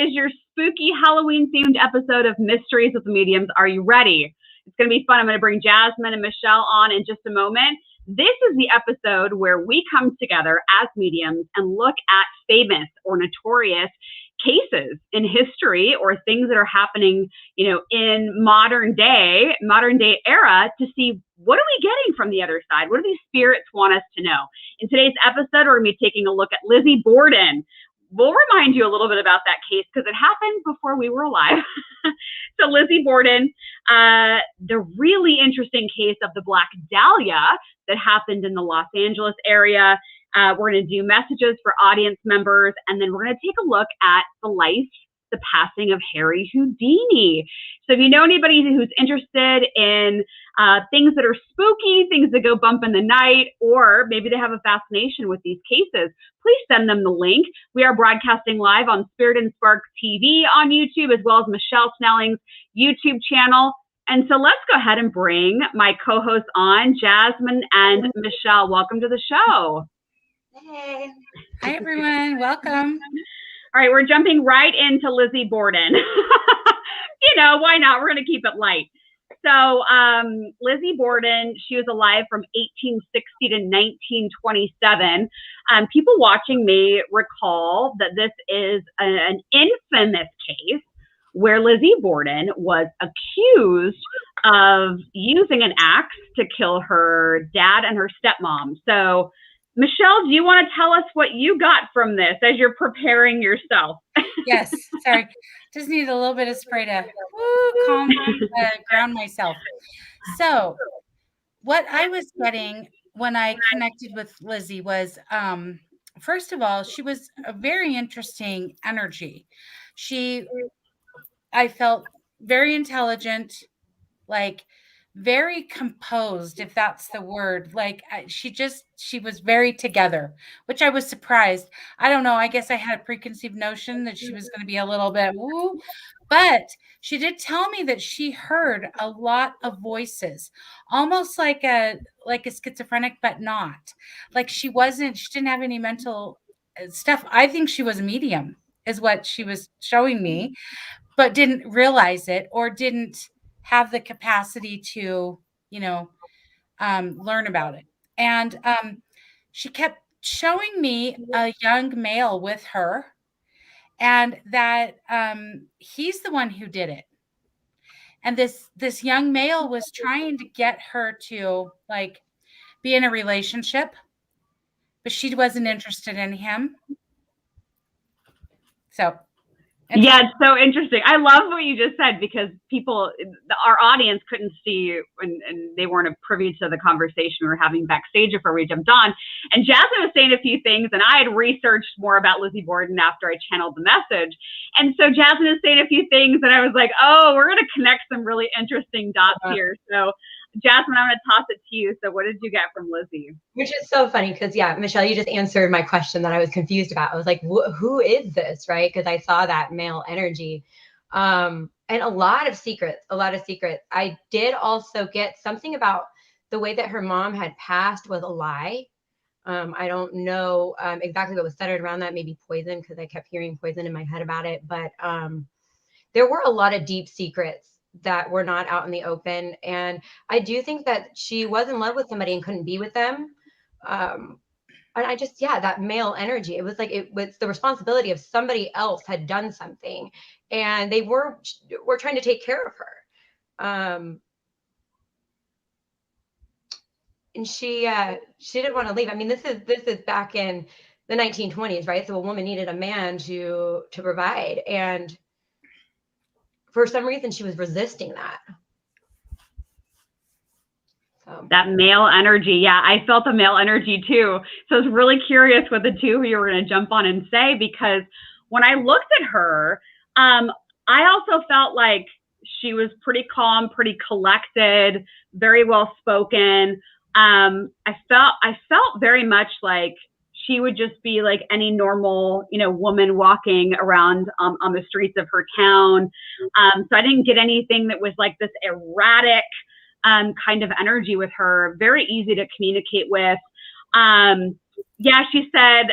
is your spooky Halloween themed episode of Mysteries with the Mediums. Are you ready? It's going to be fun. I'm going to bring Jasmine and Michelle on in just a moment. This is the episode where we come together as mediums and look at famous or notorious cases in history or things that are happening, in modern day era to see what are we getting from the other side? What do these spirits want us to know? In today's episode, we're going to be taking a look at LIZZIE BORDEN. We'll remind you a little bit about that case because it happened before we were alive. So LIZZIE BORDEN, the really interesting case of the Black Dahlia that happened in the Los Angeles area. We're going to do messages for audience members, and then we're going to take a look at the passing of Harry Houdini. So if you know anybody who's interested in things that are spooky, things that go bump in the night, or maybe they have a fascination with these cases, please send them the link. We are broadcasting live on Spirit and Spark TV on YouTube, as well as Michelle Snelling's YouTube channel. And so let's go ahead and bring my co-hosts on, Jasmine and Michelle. Welcome to the show. Hey. Hi, everyone. Welcome. All right, we're jumping right into LIZZIE BORDEN. Why not? We're going to keep it light. So LIZZIE BORDEN, she was alive from 1860 to 1927. People watching may recall that this is an infamous case where LIZZIE BORDEN was accused of using an axe to kill her dad and her stepmom. So Michelle, do you want to tell us what you got from this as you're preparing yourself? Yes, sorry. Just needed a little bit of spray to ground myself. So what I was getting when I connected with LIZZIE was, first of all, she was a very interesting energy. I felt very intelligent, like very composed, if that's the word. Like she was very together, which I was surprised. I don't know. I guess I had a preconceived notion that she was going to be a little bit woo, but she did tell me that she heard a lot of voices, almost like a schizophrenic, but not like she didn't have any mental stuff. I think she was a medium is what she was showing me, but didn't realize it or didn't have the capacity to, learn about it. And she kept showing me a young male with her, and that he's the one who did it. And this young male was trying to get her to be in a relationship, but she wasn't interested in him. So. Yeah, it's so interesting. I love what you just said because our audience couldn't see you and they weren't privy to the conversation we were having backstage before we jumped on. And Jasmine was saying a few things, and I had researched more about LIZZIE BORDEN after I channeled the message. And so Jasmine is saying a few things, and I was like, oh, we're going to connect some really interesting dots here. So Jasmine, I'm going to toss it to you. So what did you get from LIZZIE? Which is so funny because, yeah, Michelle, you just answered my question that I was confused about. I was like, who is this, right? Because I saw that male energy and a lot of secrets. I did also get something about the way that her mom had passed was a lie. I don't know exactly what was centered around that, maybe poison, because I kept hearing poison in my head about it. But there were a lot of deep secrets that were not out in the open. And I do think that she was in love with somebody and couldn't be with them. And I just, that male energy, it was like, it was the responsibility of somebody else had done something and they were trying to take care of her. And she didn't want to leave. I mean, this is back in the 1920s, right? So a woman needed a man to provide. And for some reason, she was resisting that. So. That male energy. Yeah, I felt the male energy too. So I was really curious what the two of you were going to jump on and say, because when I looked at her, I also felt like she was pretty calm, pretty collected, very well spoken. I felt very much like she would just be like any normal, woman walking around on the streets of her town. So I didn't get anything that was like this erratic kind of energy with her. Very easy to communicate with. Yeah, she said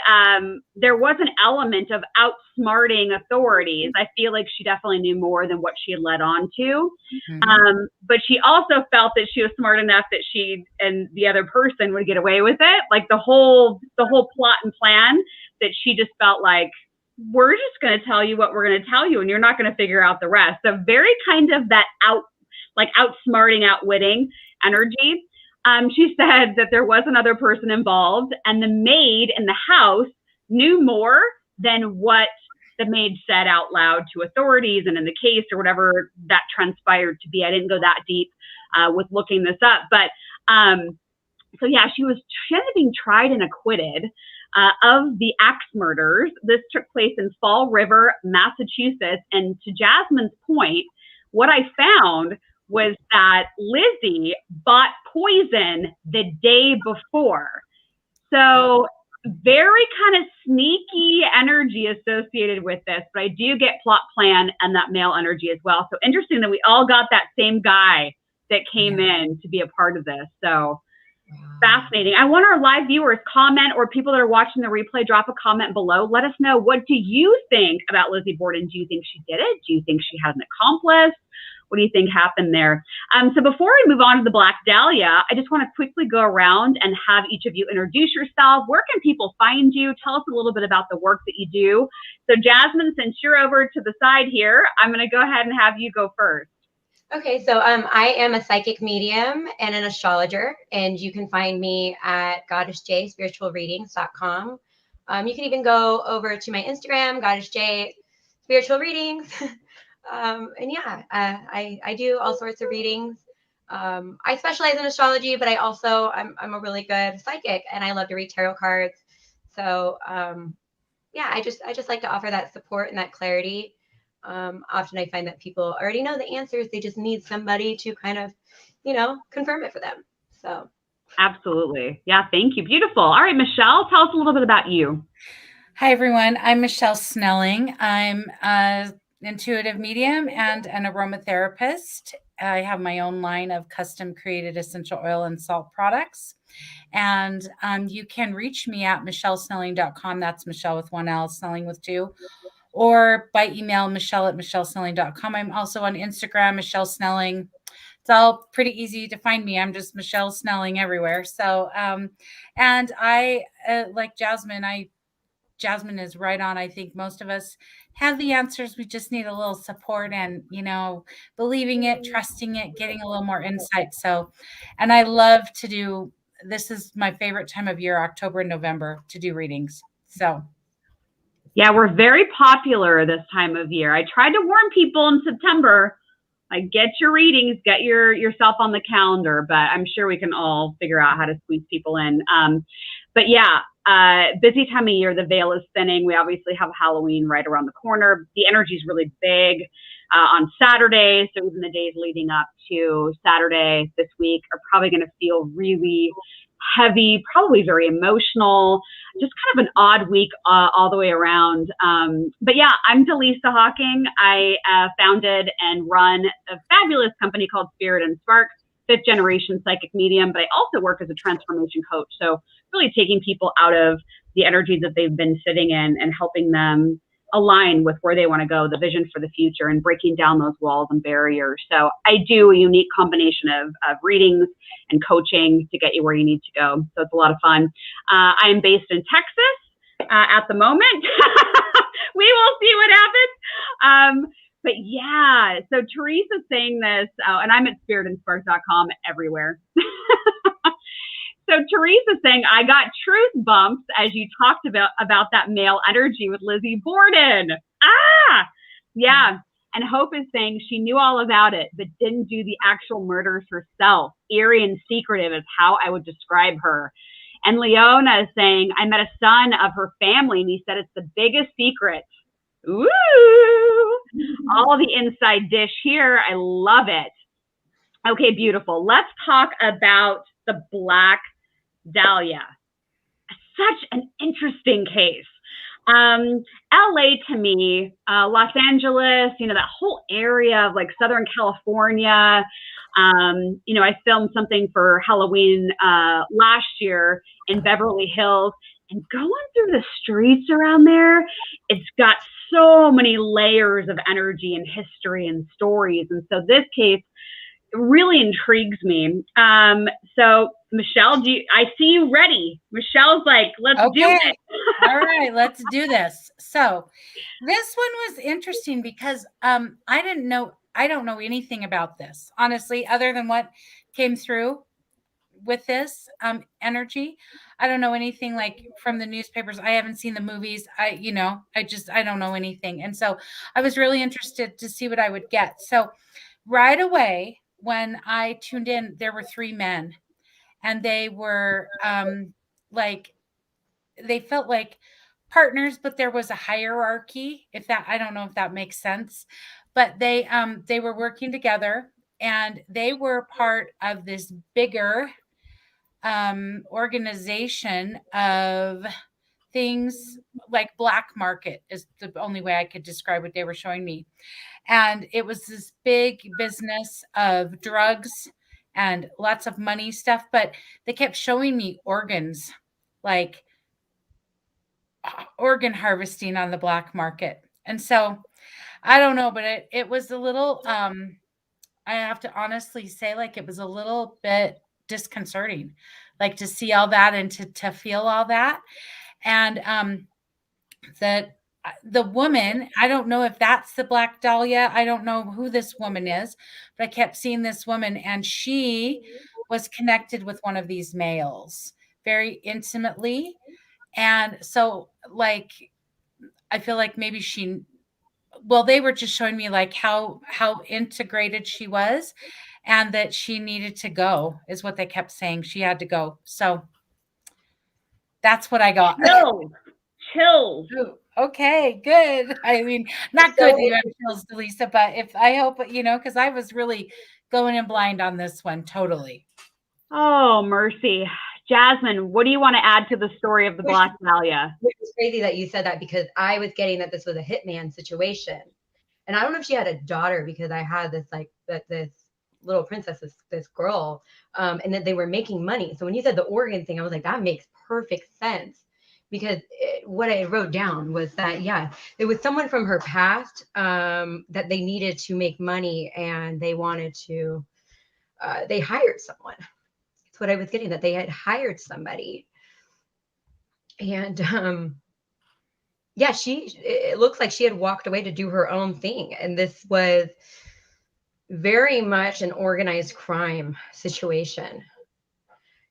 there was an element of outsmarting authorities. I feel like she definitely knew more than what she had led on to. But she also felt that she was smart enough that she and the other person would get away with it. Like the whole plot and plan, that she just felt like, we're just going to tell you what we're going to tell you, and you're not going to figure out the rest. So very kind of that outsmarting, outwitting energy. She said that there was another person involved, and the maid in the house knew more than what the maid said out loud to authorities and in the case or whatever that transpired to be. I didn't go that deep with looking this up. But so yeah, she ended up being tried and acquitted of the axe murders. This took place in Fall River, Massachusetts. And to Jasmine's point, what I found was that Lizzie bought poison the day before. So very kind of sneaky energy associated with this, but I do get plot plan and that male energy as well. So interesting that we all got that same guy that came in to be a part of this. So fascinating. I want our live viewers comment, or people that are watching the replay, drop a comment below. Let us know, what do you think about Lizzie Borden? Do you think she did it? Do you think she has an accomplice? What do you think happened there? So before we move on to the Black Dahlia, I just want to quickly go around and have each of you introduce yourself. Where can people find you? Tell us a little bit about the work that you do. So Jasmine, since you're over to the side here, I'm going to go ahead and have you go first. Okay, so I am a psychic medium and an astrologer, and you can find me at 𝗏𝗏𝗄𝗏𝗏spiritualreadings.com. You can even go over to my Instagram, 𝗏𝗏𝗄𝗏spiritualreadings. And yeah, I do all sorts of readings. I specialize in astrology, but I'm a really good psychic, and I love to read tarot cards. So yeah, I just like to offer that support and that clarity. Often I find that people already know the answers. They just need somebody to kind of, confirm it for them. So. Absolutely. Yeah. Thank you. Beautiful. All right, Michelle, tell us a little bit about you. Hi, everyone. I'm Michelle Snelling. I'm a intuitive medium and an aromatherapist. I have my own line of custom created essential oil and salt products. And you can reach me at michellesnelling.com. That's Michelle with one L, Snelling with two. Or by email, michelle@michellesnelling.com. I'm also on Instagram, Michelle Snelling. It's all pretty easy to find me. I'm just Michelle Snelling everywhere. So, and I, like Jasmine, Jasmine is right on. I think most of us have the answers. We just need a little support and, believing it, trusting it, getting a little more insight. So, and I love to do, this is my favorite time of year, October and November, to do readings. So. Yeah, we're very popular this time of year. I tried to warn people in September, like, get your readings, get yourself on the calendar, but I'm sure we can all figure out how to squeeze people in. But yeah, busy time of year, the veil is thinning. We obviously have Halloween right around the corner. The energy is really big on Saturday. So even the days leading up to Saturday this week are probably going to feel really heavy, probably very emotional, just kind of an odd week all the way around. But yeah, I'm Dallisa 𝗃𝗏𝗄𝗏. I founded and run a fabulous company called Spirit and Spark, 5th generation psychic medium, but I also work as a transformation coach. So really taking people out of the energies that they've been sitting in and helping them align with where they want to go, the vision for the future, and breaking down those walls and barriers. So I do a unique combination of readings and coaching to get you where you need to go. So it's a lot of fun. I am based in Texas at the moment. We will see what happens. But yeah, so Teresa's saying this, and I'm at spiritandspark.com everywhere. So Teresa's saying, I got truth bumps as you talked about that male energy with Lizzie Borden. Yeah. And Hope is saying she knew all about it, but didn't do the actual murders herself. Eerie and secretive is how I would describe her. And Leona is saying, I met a son of her family, and he said it's the biggest secret. Ooh, all the inside dish here. I love it. Okay, beautiful. Let's talk about the Black Dahlia. Such an interesting case. LA to me, Los Angeles, that whole area of like Southern California. I filmed something for Halloween last year in Beverly Hills. And going through the streets around there, it's got so many layers of energy and history and stories. And so this case really intrigues me. So Michelle, I see you ready. Michelle's like, let's do it. All right, let's do this. So this one was interesting because I don't know anything about this, honestly, other than what came through with this energy. I don't know anything like from the newspapers. I haven't seen the movies. I don't know anything. And so I was really interested to see what I would get. So right away, when I tuned in, there were 3 men, and they were they felt like partners, but there was a hierarchy. I don't know if that makes sense, but they were working together, and they were part of this bigger organization of things like black market is the only way I could describe what they were showing me. And it was this big business of drugs and lots of money stuff, but they kept showing me organs, like organ harvesting on the black market. And so I don't know, but it was a little, I have to honestly say, like, it was a little bit disconcerting, like to see all that and to feel all that. And that the woman, I don't know if that's the Black Dahlia. I don't know who this woman is, but I kept seeing this woman, and she was connected with one of these males very intimately. And so, like, I feel like maybe they were just showing me like how integrated she was, and that she needed to go, is what they kept saying. She had to go. So that's what I got. Chills. Okay, good. I mean, not good you have chills, Dallisa, but I hope, because I was really going in blind on this one, totally. Oh, mercy. Jasmine, what do you want to add to the story of the Black Dahlia? It was crazy that you said that, because I was getting that this was a hitman situation. And I don't know if she had a daughter, because I had this this little princess, this girl, and that they were making money. So when you said the organ thing, I was like, that makes perfect sense, because what I wrote down was that, yeah, it was someone from her past that they needed to make money, and they wanted to, they hired someone. That's what I was getting, that they had hired somebody. And yeah, it looks like she had walked away to do her own thing. And this was very much an organized crime situation.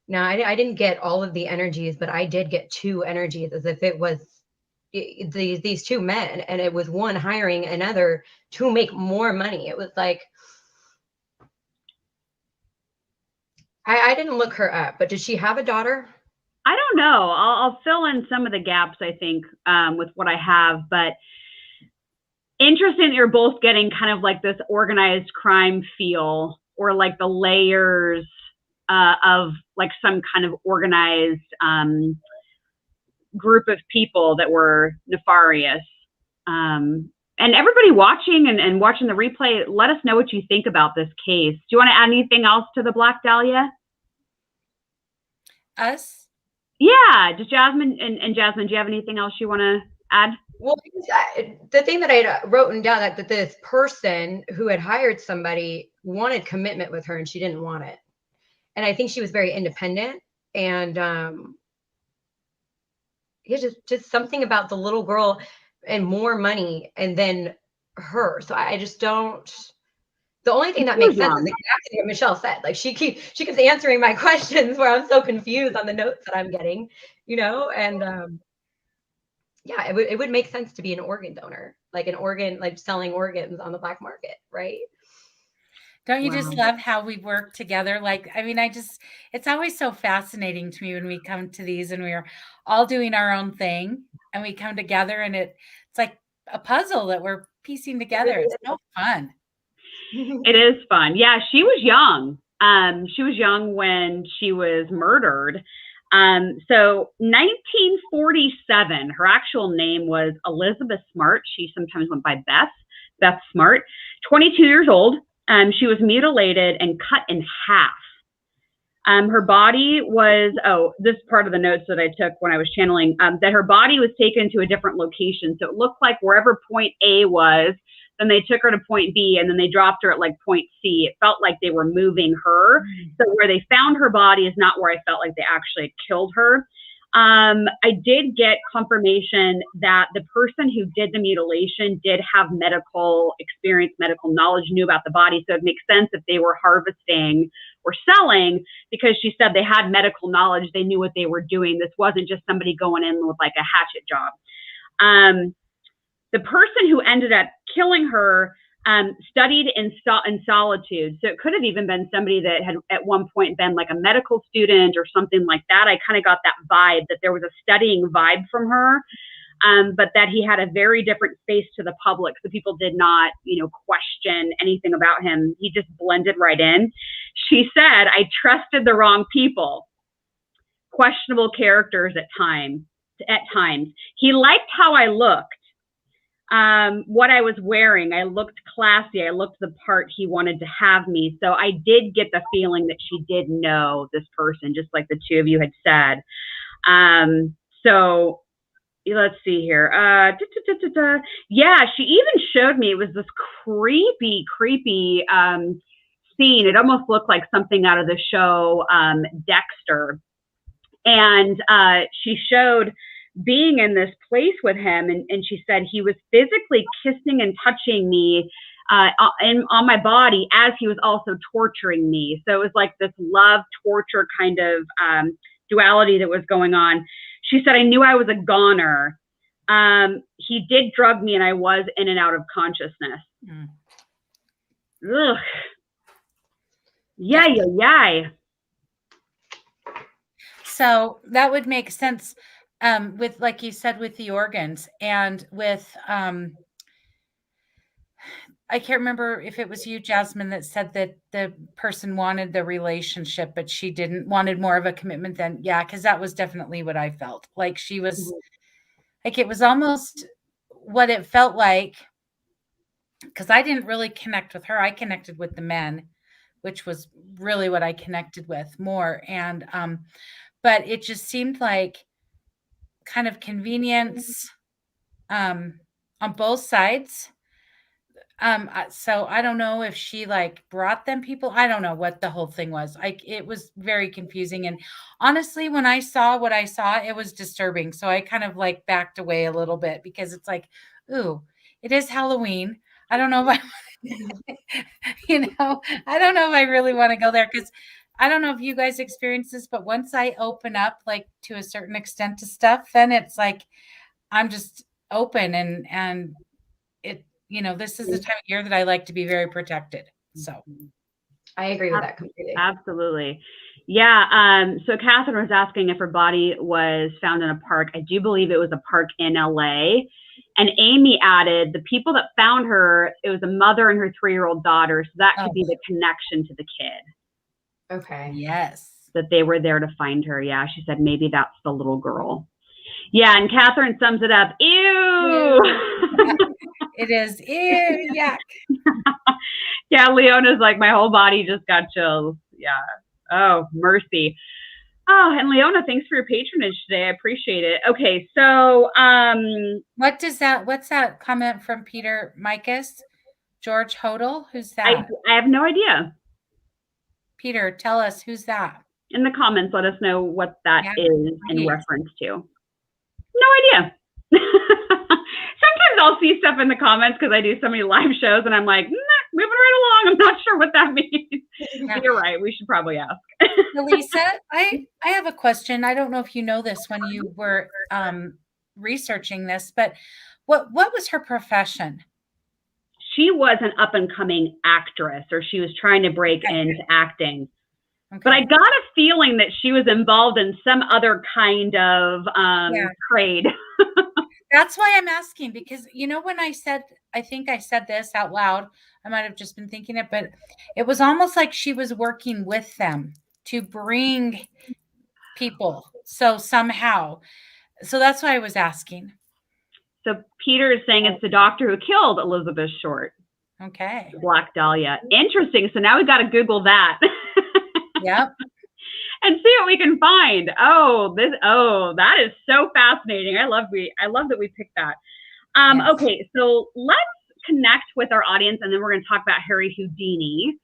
Now, I didn't get all of the energies, but I did get 2 energies, as if it was these 2 men, and it was one hiring another to make more money. It was like, I didn't look her up, but did she have a daughter? I don't know. I'll fill in some of the gaps, I think, with what I have. But interesting that you're both getting kind of like this organized crime feel, or like the layers of like some kind of organized group of people that were nefarious. And everybody watching and watching the replay, let us know what you think about this case. Do you want to add anything else to the Black Dahlia? Us? Yeah, just Jasmine and Jasmine, do you have anything else you want to add? Well, the thing that I had written down, that this person who had hired somebody wanted commitment with her, and she didn't want it. And I think she was very independent, and yeah, just something about the little girl and more money, and then her. So I just don't. The only thing that makes sense is exactly what Michelle said. Like, she keeps answering my questions where I'm so confused on the notes that I'm getting, and yeah, it would make sense to be an organ donor, like selling organs on the black market, right? Don't you just love how we work together? Like, I mean, it's always so fascinating to me when we come to these and we're all doing our own thing, and we come together, and it's like a puzzle that we're piecing together. It's so fun. It is fun. Yeah, she was young. She was young when she was murdered. So 1947, her actual name was Elizabeth Smart. She sometimes went by Beth Smart, 22 years old. She was mutilated and cut in half. Her body was, this is part of the notes that I took when I was channeling, that her body was taken to a different location. So it looked like wherever point A was, then they took her to point B, and then they dropped her at like point C. It felt like they were moving her. So where they found her body is not where I felt like they actually killed her. I did get confirmation that the person who did the mutilation did have medical experience, medical knowledge, knew about the body. So it makes sense if they were harvesting or selling, because she said they had medical knowledge. They knew what they were doing. This wasn't just somebody going in with like a hatchet job. The person who ended up killing her studied in solitude. So it could have even been somebody that had at one point been like a medical student or something like that. I kind of got that vibe that there was a studying vibe from her, but that he had a very different face to the public. So people did not, question anything about him. He just blended right in. She said, I trusted the wrong people, questionable characters at times. He liked how I looked. What I was wearing, I looked classy. I looked the part he wanted to have me. So I did get the feeling that she did know this person, just like the two of you had said. So let's see here. Yeah, she even showed me, it was this creepy scene. It almost looked like something out of the show Dexter. And she showed being in this place with him, and she said he was physically kissing and touching me on my body as he was also torturing me. So it was like this love torture kind of duality that was going on. She said, I knew I was a goner. He did drug me, and I was in and out of consciousness. Ugh. Yay. So that would make sense. With, like you said, with the organs, and with I can't remember if it was you, Jasmine, that said that the person wanted the relationship, but she didn't, wanted more of a commitment than, because that was definitely what I felt. Like she was, like it was almost what it felt like, because I didn't really connect with her. I connected with the men, which was really what I connected with more. And but it just seemed like kind of convenience on both sides. So I don't know if she like brought them people. I don't know what the whole thing was. It was very confusing. And honestly, when I saw what I saw, it was disturbing. So I kind of like backed away a little bit, because it's like, ooh, it is Halloween. I don't know if I don't know if I really want to go there, because I don't know if you guys experience this, but once I open up like to a certain extent to stuff, then it's like I'm just open, and it, this is the time of year that I like to be very protected. So I agree with that completely. Absolutely. Yeah. So Catherine was asking if her body was found in a park. I do believe it was a park in LA. And Amy added, the people that found her, it was a mother and her 3-year-old daughter. So that could be the connection to the kid. Okay. Yes. That they were there to find her. Yeah. She said, maybe that's the little girl. Yeah. And Catherine sums it up. Ew. It is. Ew. Yuck. Yeah. Leona's like, my whole body just got chills. Yeah. Oh, mercy. Oh, and Leona, thanks for your patronage today. I appreciate it. Okay. So, what's that comment from Peter Micus? George Hodel? Who's that? I have no idea. Peter, tell us, who's that? In the comments, let us know what that is in reference to. No idea. Sometimes I'll see stuff in the comments because I do so many live shows, and I'm like, moving right along. I'm not sure what that means. Yeah. You're right. We should probably ask. Dallisa, I have a question. I don't know if you know this when you were researching this, but what was her profession? She was an up-and-coming actress, or she was trying to break into acting. Okay. But I got a feeling that she was involved in some other kind of trade. That's why I'm asking, because, when I think I said this out loud, I might have just been thinking it, but it was almost like she was working with them to bring people. So somehow, so that's why I was asking. So Peter is saying it's the doctor who killed Elizabeth Short. Okay. Black Dahlia. Interesting. So now we got to Google that. Yep. and see what we can find. Oh, that is so fascinating. I love that we picked that. Yes. Okay, so let's connect with our audience, and then we're going to talk about Harry Houdini.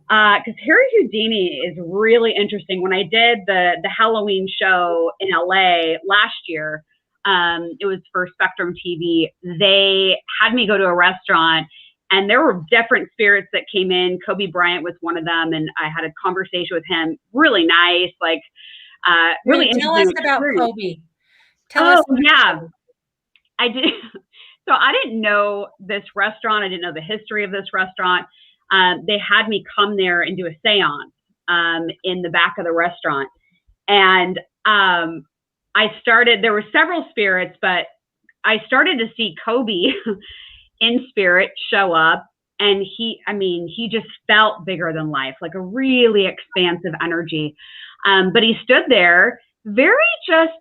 Because Harry Houdini is really interesting. When I did the Halloween show in LA last year, it was for Spectrum TV. They had me go to a restaurant, and there were different spirits that came in. 𝗄𝗏𝗨𝘀 was one of them, and I had a conversation with him. Really nice, like really Tell interesting us about experience. 𝗄𝗏. Tell us. Yeah, I did. So I didn't know this restaurant. I didn't know the history of this restaurant. They had me come there and do a seance in the back of the restaurant. And there were several spirits, but I started to see 𝗄𝗏 in spirit show up. And he just felt bigger than life, like a really expansive energy. But he stood there very just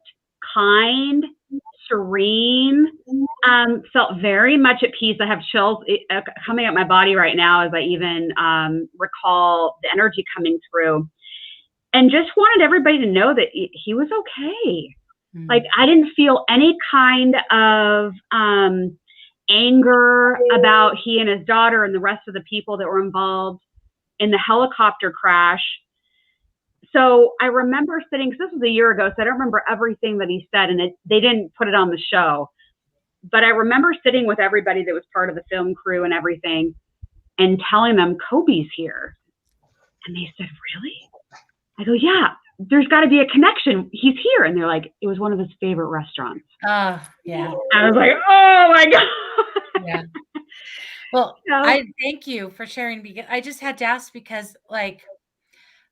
kind, serene, felt very much at peace. I have chills coming up my body right now as I even recall the energy coming through, and just wanted everybody to know that he was okay. Mm-hmm. Like, I didn't feel any kind of anger about he and his daughter and the rest of the people that were involved in the helicopter crash. So I remember sitting, because this was a year ago, so I don't remember everything that he said, and they didn't put it on the show. But I remember sitting with everybody that was part of the film crew and everything, and telling them, 𝗄𝗏's here. And they said, really? I go, yeah, there's got to be a connection. He's here. And they're like, it was one of his favorite restaurants. Yeah. I was like, oh my God. Yeah. Well, I thank you for sharing. Because I just had to ask because, like,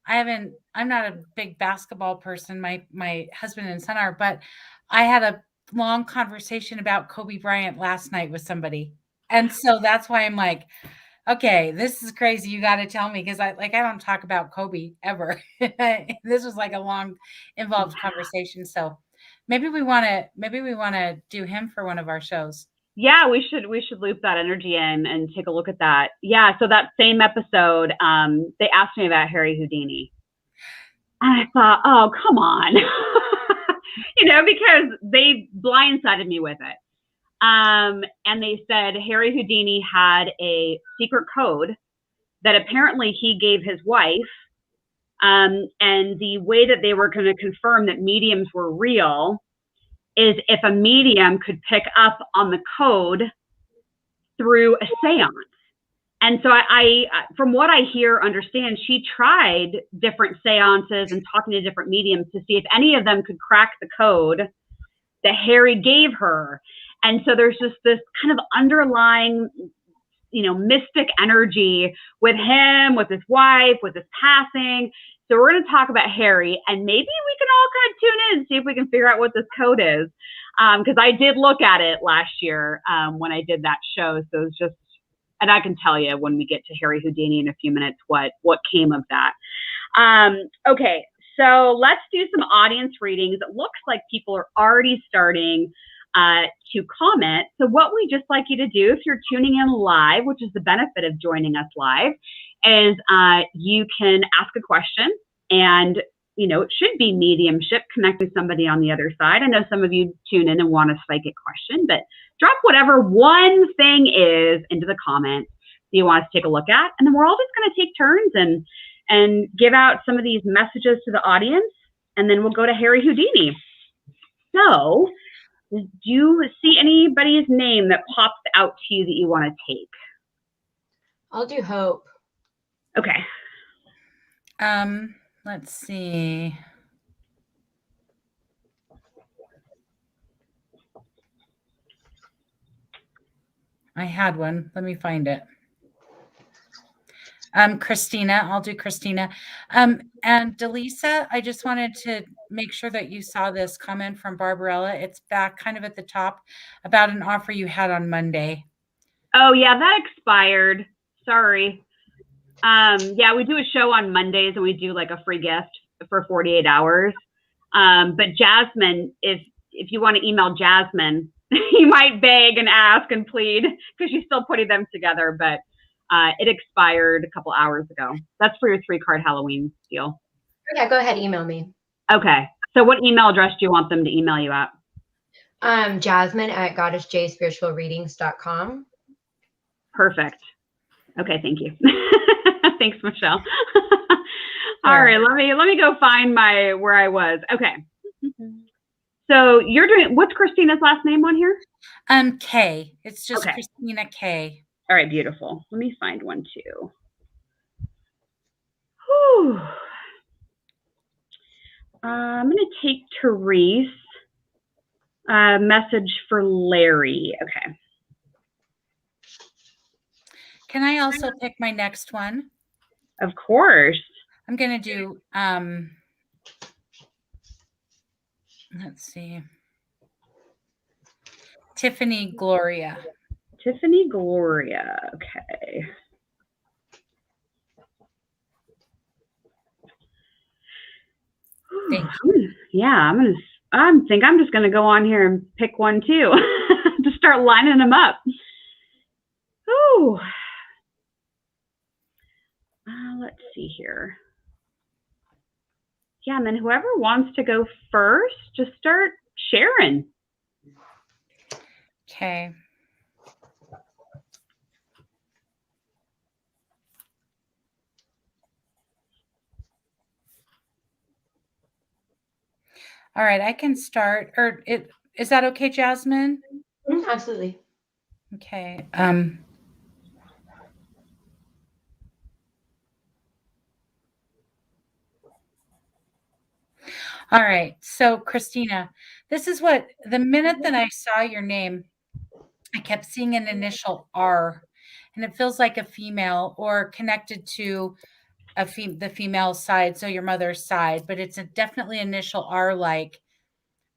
I'm not a big basketball person. My husband and son are, but I had a long conversation about Kobe Bryant last night with somebody. And so that's why I'm like, okay, this is crazy. You got to tell me. Cause I don't talk about Kobe ever. This was like a long involved conversation. So maybe we want to do him for one of our shows. Yeah, we should loop that energy in and take a look at that. Yeah, so that same episode, they asked me about Harry Houdini. And I thought, oh, come on. Because they blindsided me with it. And they said Harry Houdini had a secret code that apparently he gave his wife. And the way that they were going to confirm that mediums were real is if a medium could pick up on the code through a seance. And so I from what I understand, she tried different seances and talking to different mediums to see if any of them could crack the code that Harry gave her. And so there's just this kind of underlying, mystic energy with him, with his wife, with his passing. So we're going to talk about Harry, and maybe we can all kind of tune in and see if we can figure out what this code is. Because I did look at it last year when I did that show. So it's just, and I can tell you when we get to Harry Houdini in a few minutes what came of that. Okay, so let's do some audience readings. It looks like people are already starting to comment. So what we just like you to do, if you're tuning in live, which is the benefit of joining us live, is you can ask a question, and it should be mediumship, connect with somebody on the other side. I know some of you tune in and want a psychic question, but drop whatever one thing is into the comments that you want us to take a look at, and then we're all just going to take turns and give out some of these messages to the audience, and then we'll go to Harry Houdini. So, do you see anybody's name that pops out to you that you want to take? I'll do Hope. Okay. Let's see. I had one. Let me find it. Christina, I'll do Christina. And Dallisa, I just wanted to make sure that you saw this comment from Barbarella. It's back kind of at the top about an offer you had on Monday. Oh yeah, that expired. Sorry. Yeah, we do a show on Mondays and we do like a free gift for 48 hours. But Jasmine, if you want to email Jasmine, you might beg and ask and plead because she's still putting them together, but it expired a couple hours ago. That's for your 3-card Halloween deal. Yeah, go ahead. Email me. Okay. So what email address do you want them to email you at? Jasmine@𝗏𝗏𝗏𝗏spiritualreadings.com. Perfect. Okay, thank you. Thanks, Michelle. All right, let me go find where I was. Okay. So you're doing, what's Christina's last name on here? K. It's just okay. Christina K. All right, beautiful. Let me find one too. Whew. I'm going to take Therese. Message for Larry. Okay. Can I also pick my next one? Of course. I'm going to do, let's see. Tiffany Gloria. Tiffany Gloria. Okay. Thank you. Yeah, I think I'm just gonna go on here and pick one too. Just start lining them up. Ooh. Let's see here. Yeah, and then whoever wants to go first, just start sharing. Okay. All right, I can start. Or is that okay, Jasmine? Absolutely. Okay. All right. So, Christina, this is what, the minute that I saw your name, I kept seeing an initial R, and it feels like a female or connected to the female side, so your mother's side, but it's definitely initial R, like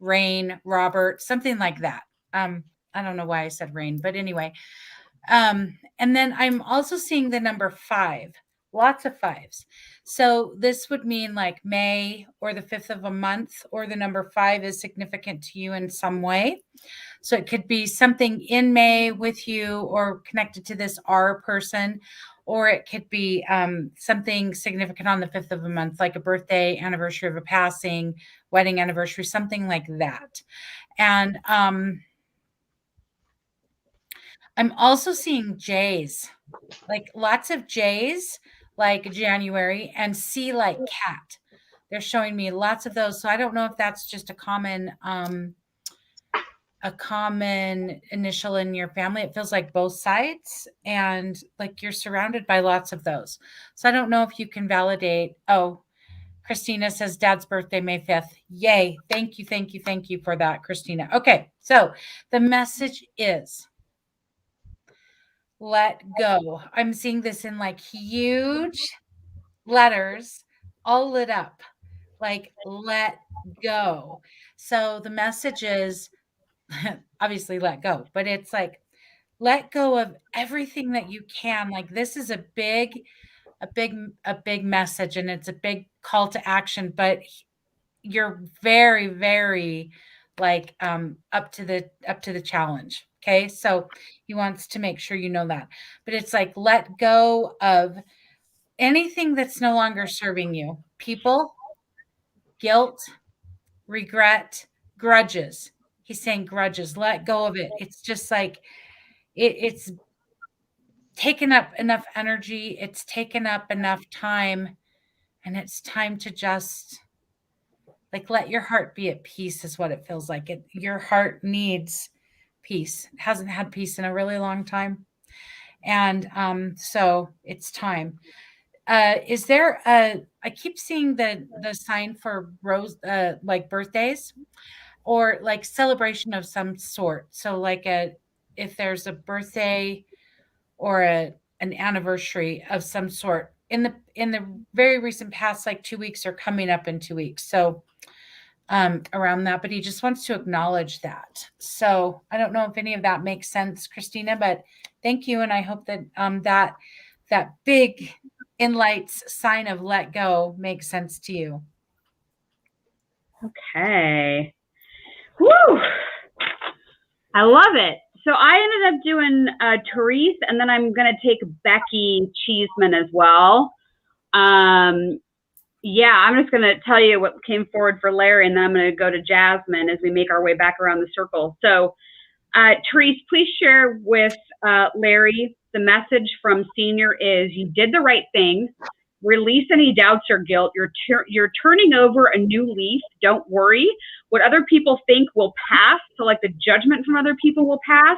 Rain, Robert, something like that. I don't know why I said Rain, but anyway. And then I'm also seeing the number 5, lots of 5s. So this would mean like May or the 5th of a month, or the number 5 is significant to you in some way. So it could be something in May with you or connected to this R person, or it could be something significant on the 5th of a month, like a birthday, anniversary of a passing, wedding anniversary, something like that. And I'm also seeing J's, like lots of J's, like January, and C like cat. They're showing me lots of those. So I don't know if that's just a common initial in your family. It feels like both sides, and like you're surrounded by lots of those. So I don't know if you can validate. Oh, Christina says Dad's birthday, May 5th. Yay. Thank you. Thank you. Thank you for that, Christina. Okay. So the message is let go. I'm seeing this in like huge letters, all lit up, like let go. So the message is obviously let go, but it's like let go of everything that you can. Like this is a big message, and it's a big call to action, but you're very, very like up to the challenge. Okay. So he wants to make sure you know that. But it's like let go of anything that's no longer serving you. People, guilt, regret, grudges. He's saying grudges, let go of it. It's just like it's taken up enough energy, it's taken up enough time, and it's time to just like let your heart be at peace is what it feels like. Your heart needs peace. It hasn't had peace in a really long time. And so it's time. Is there I keep seeing the sign for rose like birthdays or like celebration of some sort. So like if there's a birthday or an anniversary of some sort in the very recent past, like 2 weeks or coming up in 2 weeks. So around that, but he just wants to acknowledge that. So I don't know if any of that makes sense, Christina, but thank you. And I hope that that big 𝗏𝗏𝗏𝗏 sign of let go makes sense to you. Okay. Woo! I love it. So I ended up doing Therese, and then I'm going to take Becky Cheeseman as well. Yeah, I'm just going to tell you what came forward for Larry, and then I'm going to go to Jasmine as we make our way back around the circle. So, Therese, please share with Larry the message from Senior is you did the right thing. Release any doubts or guilt. You're turning over a new leaf. Don't worry. What other people think will pass. So like the judgment from other people will pass.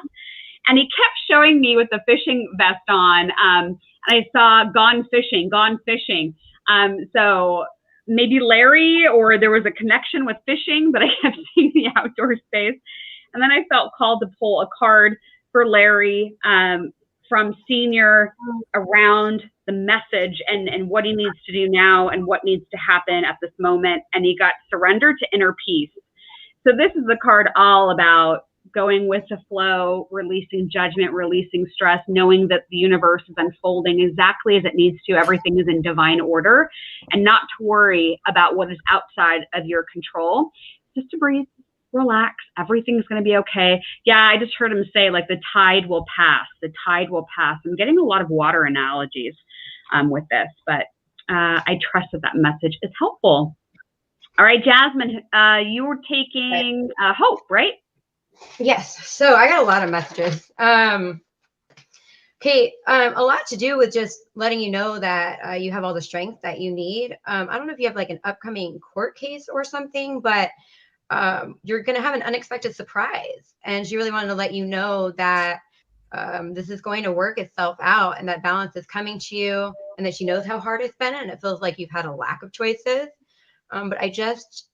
And he kept showing me with the fishing vest on. And I saw gone fishing. So maybe Larry, or there was a connection with fishing, but I kept seeing the outdoor space. And then I felt called to pull a card for Larry from Senior around the message and what he needs to do now and what needs to happen at this moment. And he got surrender to inner peace. So this is the card all about going with the flow, releasing judgment, releasing stress, knowing that the universe is unfolding exactly as it needs to. Everything is in divine order, and not to worry about what is outside of your control. Just to breathe, relax, everything's going to be okay. Yeah, I just heard him say, like, the tide will pass. The tide will pass. I'm getting a lot of water analogies with this, but I trust that that message is helpful. All right, Jasmine, you were taking Hope, right? Yes. So I got a lot of messages. Okay, a lot to do with just letting you know that you have all the strength that you need. I don't know if you have like an upcoming court case or something, but you're going to have an unexpected surprise. And she really wanted to let you know that this is going to work itself out and that balance is coming to you, and that she knows how hard it's been and it feels like you've had a lack of choices. But I just,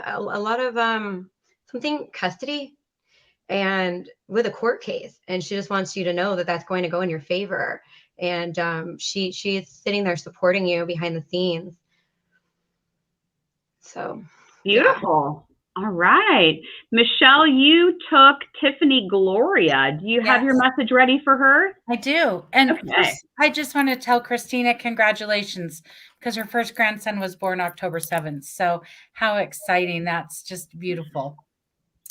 a lot of something custody and with a court case. And she just wants you to know that that's going to go in your favor. And she's sitting there supporting you behind the scenes. So beautiful. Yeah. All right. Michelle, you took Tiffany Gloria. Do you have your message ready for her? I do. And first, I just want to tell Christina congratulations, because her first grandson was born October 7th. So how exciting. That's just beautiful.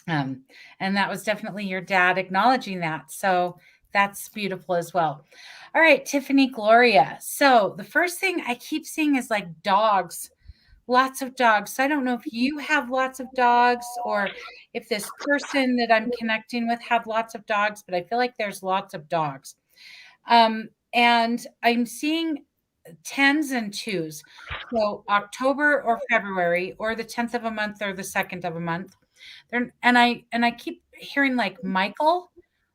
And that was definitely your dad acknowledging that. So that's beautiful as well. All right, Tiffany Gloria. So the first thing I keep seeing is like dogs. Lots of dogs. So I don't know if you have lots of dogs or if this person that I'm connecting with have lots of dogs, but I feel like there's lots of dogs. And I'm seeing 10s and 2s. So October or February, or the 10th of a month or the 2nd of a month. And I keep hearing like Michael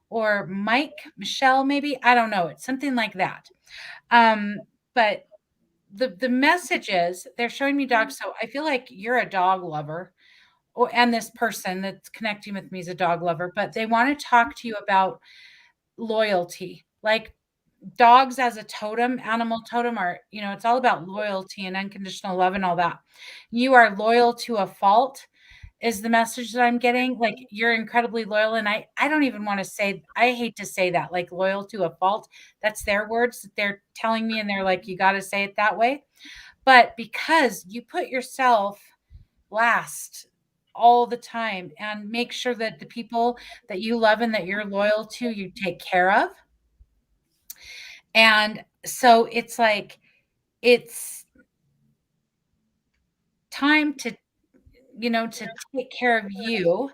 or Mike, Michelle, maybe. I don't know. It's something like that. But the message is they're showing me dogs. So I feel like you're a dog lover, and this person that's connecting with me is a dog lover, but they want to talk to you about loyalty. Like dogs as a totem, animal totem, are, it's all about loyalty and unconditional love and all that. You are loyal to a fault is the message that I'm getting. Like you're incredibly loyal. And I don't even want to say, I hate to say that, like loyal to a fault. That's their words that they're telling me. And they're like, you got to say it that way. But because you put yourself last all the time and make sure that the people that you love and that you're loyal to, you take care of. And so it's like, it's time to take care of you.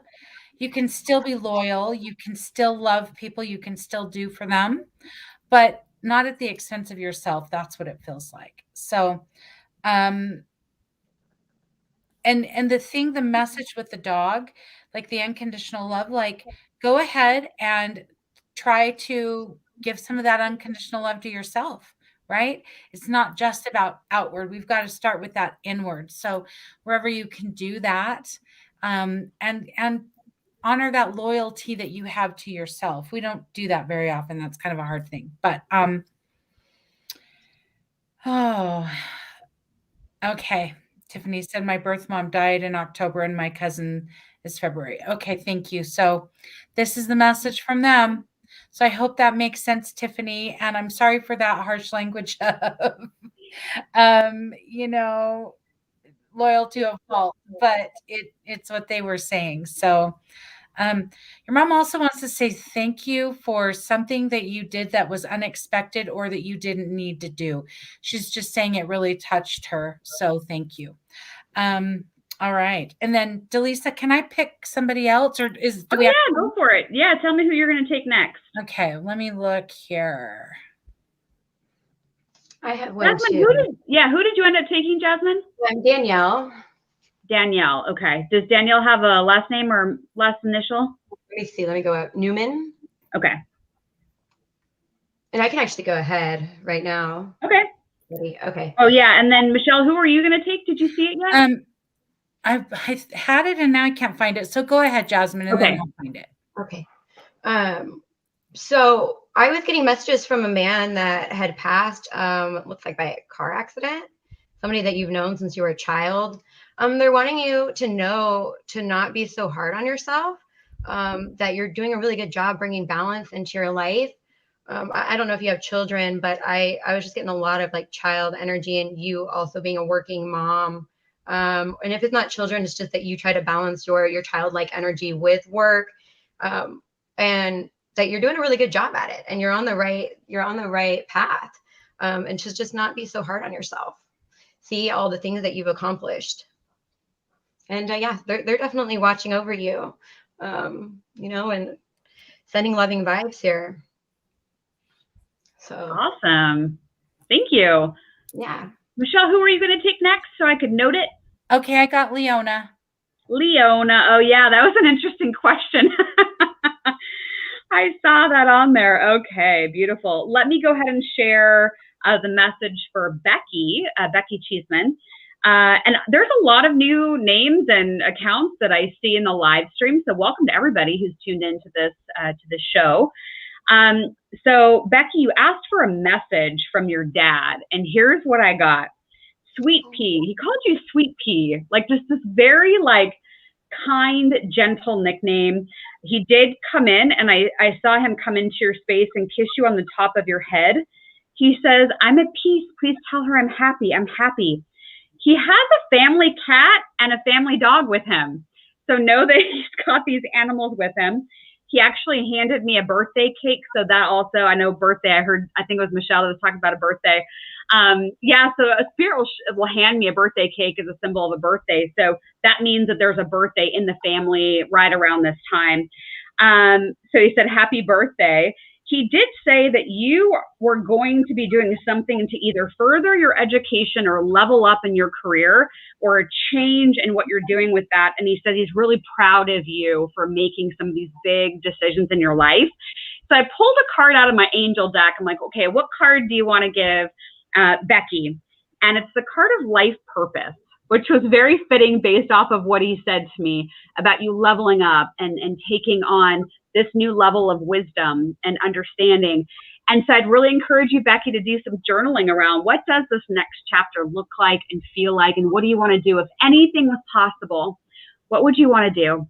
You can still be loyal. You can still love people. You can still do for them, but not at the expense of yourself. That's what it feels like. So, and the message with the dog, like the unconditional love, like go ahead and try to give some of that unconditional love to yourself. Right? It's not just about outward. We've got to start with that inward. So wherever you can do that, and honor that loyalty that you have to yourself. We don't do that very often. That's kind of a hard thing. But okay. Tiffany said my birth mom died in October and my cousin is February. Okay, thank you. So this is the message from them. So I hope that makes sense, Tiffany. And I'm sorry for that harsh language of, loyal to a fault, but it's what they were saying. So, Your mom also wants to say thank you for something that you did that was unexpected or that you didn't need to do. She's just saying it really touched her. So thank you. All right. And then Dallisa, can I pick somebody else or yeah, go for it. Yeah. Tell me who you're going to take next. Okay. Let me look here. I have one Jasmine, too. who did you end up taking, Jasmine? I'm Danielle. Danielle. Okay. Does Danielle have a last name or last initial? Let me see. Let me go up. Newman. Okay. And I can actually go ahead right now. Okay. Ready? Okay. Oh yeah. And then Michelle, who are you going to take? Did you see it yet? I had it and now I can't find it. So go ahead, Jasmine, and then I'll find it. Okay. So I was getting messages from a man that had passed, looks like by a car accident, somebody that you've known since you were a child. They're wanting you to know to not be so hard on yourself, that you're doing a really good job bringing balance into your life. I don't know if you have children, but I was just getting a lot of like child energy, and you also being a working mom. And if it's not children, it's just that you try to balance your childlike energy with work, and that you're doing a really good job at it, and you're on the right path. And to just not be so hard on yourself. See all the things that you've accomplished. And yeah, they're definitely watching over you, you know, and sending loving vibes here. So awesome. Thank you. Yeah. Michelle, who are you going to take next so I could note it? Okay, I got Leona. Leona. Oh yeah, that was an interesting question. I saw that on there. Okay, beautiful. Let me go ahead and share the message for 𝗵𝗵𝗆𝗍. And there's a lot of new names and accounts that I see in the live stream. So welcome to everybody who's tuned into this show. So Becky, you asked for a message from your dad, and here's what I got. Sweet Pea. He called you Sweet Pea, like just this very like kind, gentle nickname. He did come in, and I saw him come into your space and kiss you on the top of your head. He says, "I'm at peace. Please tell her I'm happy. I'm happy." He has a family cat and a family dog with him. So know that he's got these animals with him. He actually handed me a birthday cake. So that also, I know birthday, I think it was Michelle that was talking about a birthday. Yeah, so a spirit will hand me a birthday cake as a symbol of a birthday. So that means that there's a birthday in the family right around this time. So he said, happy birthday. He did say that you were going to be doing something to either further your education or level up in your career or a change in what you're doing with that. And he said he's really proud of you for making some of these big decisions in your life. So I pulled a card out of my angel deck. I'm like, okay, what card do you want to give Becky? And it's the card of life purpose, which was very fitting based off of what he said to me about you leveling up and taking on this new level of wisdom and understanding. And so I'd really encourage you, Becky, to do some journaling around what does this next chapter look like and feel like, and what do you want to do? If anything was possible, what would you want to do?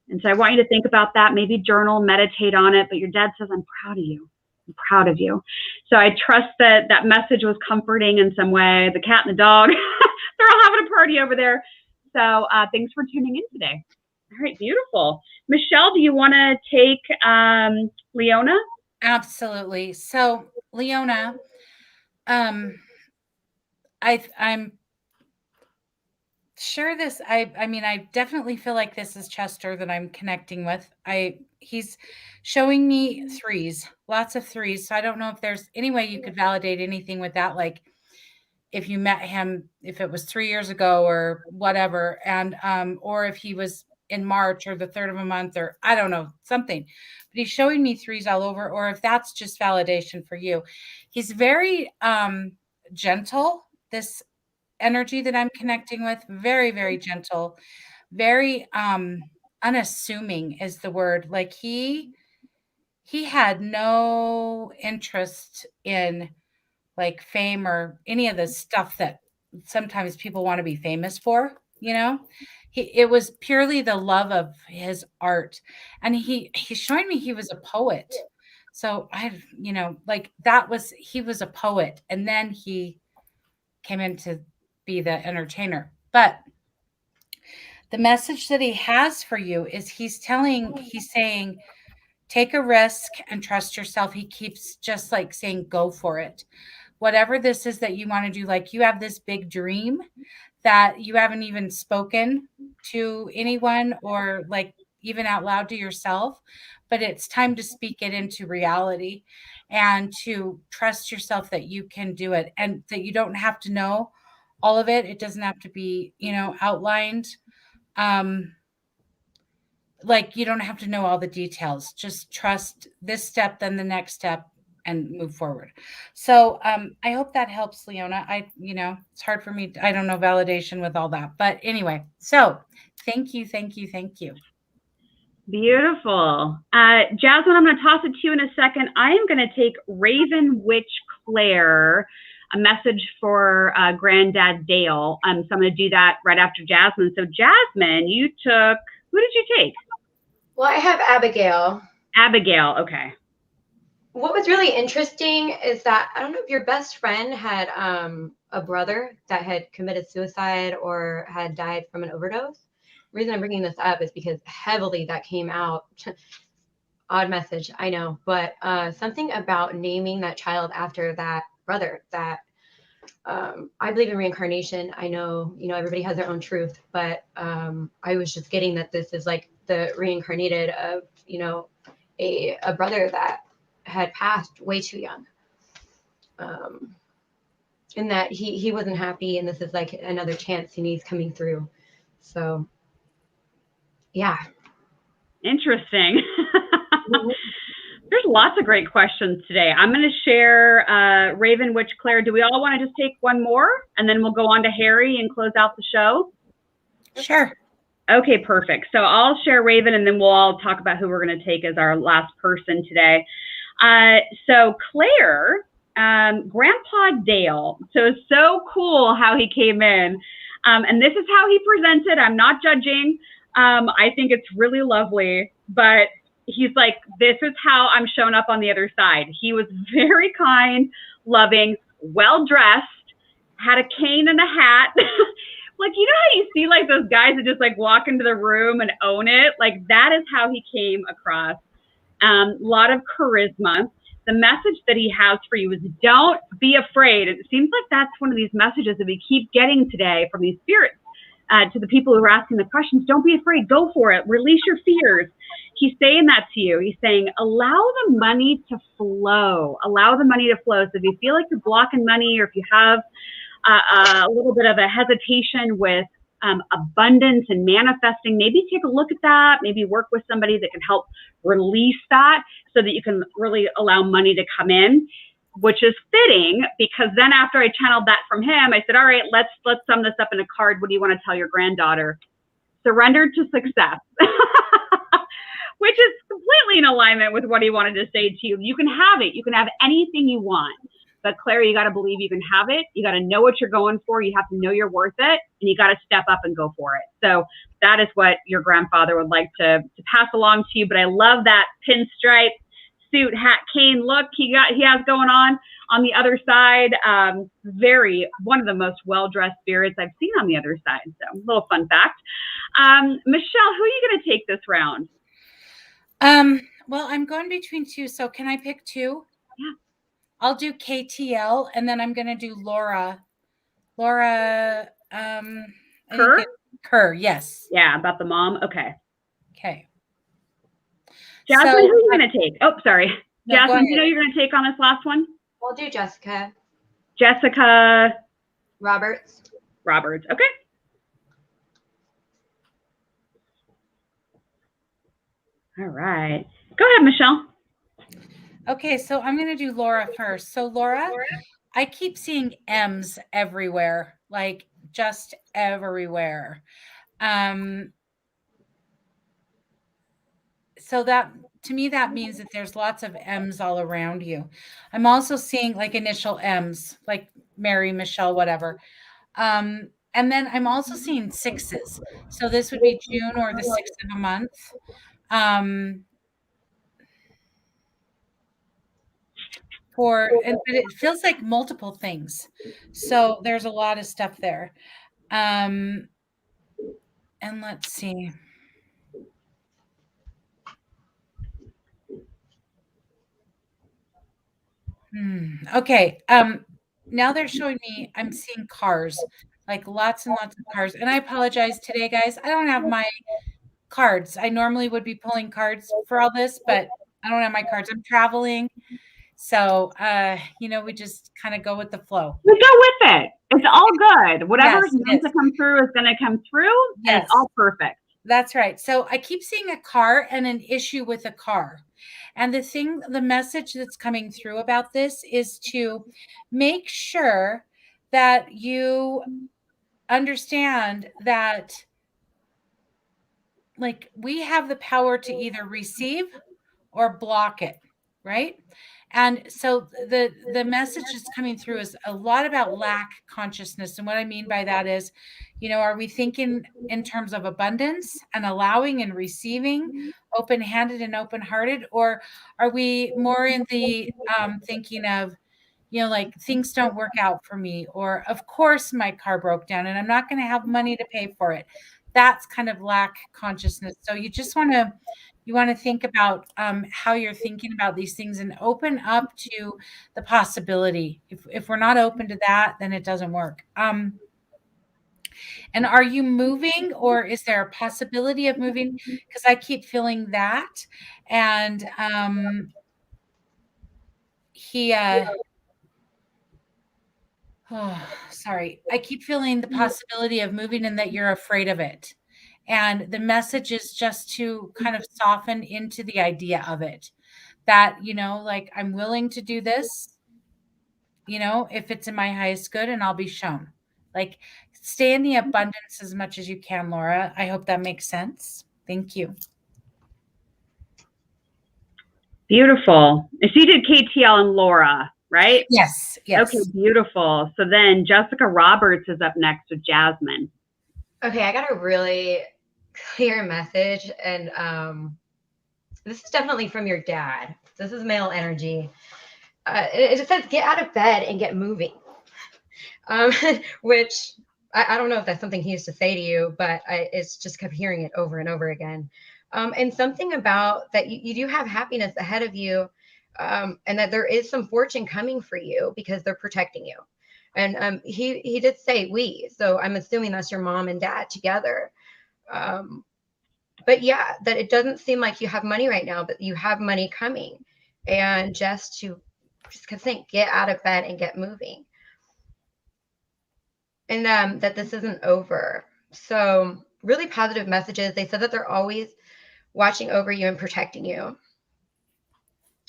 And so I want you to think about that, maybe journal, meditate on it, but your dad says, I'm proud of you. I'm proud of you. So I trust that that message was comforting in some way. The cat and the dog, they're all having a party over there. So thanks for tuning in today. All right, beautiful. Michelle, do you want to take Leona? Absolutely. So Leona, I'm sure this, I mean, I definitely feel like this is Chester that I'm connecting with. He's showing me threes, lots of threes. So I don't know if there's any way you could validate anything with that. Like if you met him, if it was 3 years ago or whatever, and, or if he was in March or the third of a month, or I don't know, something, but he's showing me threes all over, or if that's just validation for you. He's very, gentle. This energy that I'm connecting with, very, very gentle, very unassuming is the word. Like he had no interest in like fame or any of the stuff that sometimes people want to be famous for, you know. It was purely the love of his art, and he's showing me he was a poet. So you know, like he was a poet, and then he came in to be the entertainer. But The message that he has for you is he's saying, take a risk and trust yourself. He keeps just like saying, go for it. Whatever this is that you want to do, like you have this big dream that you haven't even spoken to anyone or like even out loud to yourself, but it's time to speak it into reality and to trust yourself that you can do it and that you don't have to know all of it. It doesn't have to be, outlined. Like you don't have to know all the details. Just trust this step, then the next step, and move forward. So I hope that helps, Leona. It's hard for me. I don't know validation with all that. But anyway, so thank you. Beautiful. Jasmine, I'm going to toss it to you in a second. I am going to take 𝗵𝗿𝗆𝗀𝗃, a message for Granddad Dale. So I'm going to do that right after Jasmine. So Jasmine, who did you take? Well, I have Abigail. Abigail, okay. What was really interesting is that, I don't know if your best friend had a brother that had committed suicide or had died from an overdose. The reason I'm bringing this up is because heavily that came out. Odd message, I know, but something about naming that child after that brother that I believe in reincarnation. I know, everybody has their own truth, but I was just getting that this is like the reincarnated of, a brother that had passed way too young. And that he wasn't happy, and this is like another chance and he's coming through. So yeah. Interesting. There's lots of great questions today. I'm going to share 𝗵𝗿𝗆𝗀𝗆𝗃. Do we all want to just take one more and then we'll go on to Harry and close out the show? Sure. Okay, perfect. So I'll share Raven and then we'll all talk about who we're going to take as our last person today. So Claire, Grandpa Dale. So it's so cool how he came in. And this is how he presented. I'm not judging. I think it's really lovely, but he's like, this is how I'm showing up on the other side. He was very kind, loving, well-dressed, had a cane and a hat. Like, you know how you see like those guys that just like walk into the room and own it? Like that is how he came across. A lot of charisma. The message that he has for you is don't be afraid. It seems like that's one of these messages that we keep getting today from these spirits. To the people who are asking the questions, don't be afraid, go for it, release your fears. He's saying that to you. He's saying, allow the money to flow, allow the money to flow. So if you feel like you're blocking money, or if you have a little bit of a hesitation with abundance and manifesting, maybe take a look at that, maybe work with somebody that can help release that so that you can really allow money to come in. Which is fitting, because then after I channeled that from him, I said, all right, let's sum this up in a card. What do you want to tell your granddaughter? Surrender to success, which is completely in alignment with what he wanted to say to you. You can have it. You can have anything you want. But Claire, you got to believe you can have it. You got to know what you're going for. You have to know you're worth it, and you got to step up and go for it. So that is what your grandfather would like to pass along to you. But I love that pinstripe suit, hat, cane look he has going on the other side. One of the most well-dressed spirits I've seen on the other side. So a little fun fact. Michelle, who are you going to take this round? Well, I'm going between two. So can I pick two? Yeah. I'll do KTL, and then I'm going to do Laura. 𝗏, yes. Yeah, about the mom. Okay. Okay. Jasmine, who are you going to take? Oh, sorry. No, Jasmine, do you know you're going to take on this last one? We'll do Jessica. Jessica Roberts. Okay. All right. Go ahead, Michelle. Okay, so I'm going to do Laura first. So Laura, I keep seeing M's everywhere, like just everywhere. So that, to me, that means that there's lots of M's all around you. I'm also seeing like initial M's, like Mary, Michelle, whatever. And then I'm also seeing sixes. So this would be June or the 6th of a month. But it feels like multiple things. So there's a lot of stuff there. And let's see. Okay. Now they're showing me, I'm seeing cars, like lots and lots of cars. And I apologize today, guys. I don't have my cards. I normally would be pulling cards for all this, but I don't have my cards. I'm traveling. So, we just kind of go with the flow. We go with it. It's all good. Whatever is meant to come through is going to come through. Yes. And it's all perfect. That's right. So I keep seeing a car and an issue with a car. And the message that's coming through about this is to make sure that you understand that, like, we have the power to either receive or block it, right? And so the message that's coming through is a lot about lack consciousness. And what I mean by that is, are we thinking in terms of abundance and allowing and receiving, open-handed and open-hearted? Or are we more in the thinking of, like, things don't work out for me, or of course my car broke down and I'm not going to have money to pay for it? That's kind of lack consciousness. So you just want to think about how you're thinking about these things and open up to the possibility. If we're not open to that, then it doesn't work. And are you moving, or is there a possibility of moving? Because I keep feeling that. And I keep feeling the possibility of moving and that you're afraid of it. And the message is just to kind of soften into the idea of it, that, like, I'm willing to do this, if it's in my highest good, and I'll be shown. Like, stay in the abundance as much as you can, Laura. I hope that makes sense. Thank you. Beautiful. So you did KTL and Laura, right? Yes. Okay, beautiful. So then Jessica Roberts is up next with Jasmine. Okay, I got a really clear message, and this is definitely from your dad. This is male energy. It just says, get out of bed and get moving. Which I don't know if that's something he used to say to you, but it's just kept hearing it over and over again. And something about that you do have happiness ahead of you, and that there is some fortune coming for you because they're protecting you. And he did say we, so I'm assuming that's your mom and dad together. But yeah, that it doesn't seem like you have money right now, but you have money coming. And just think, get out of bed and get moving. And that this isn't over. So really positive messages. They said that they're always watching over you and protecting you.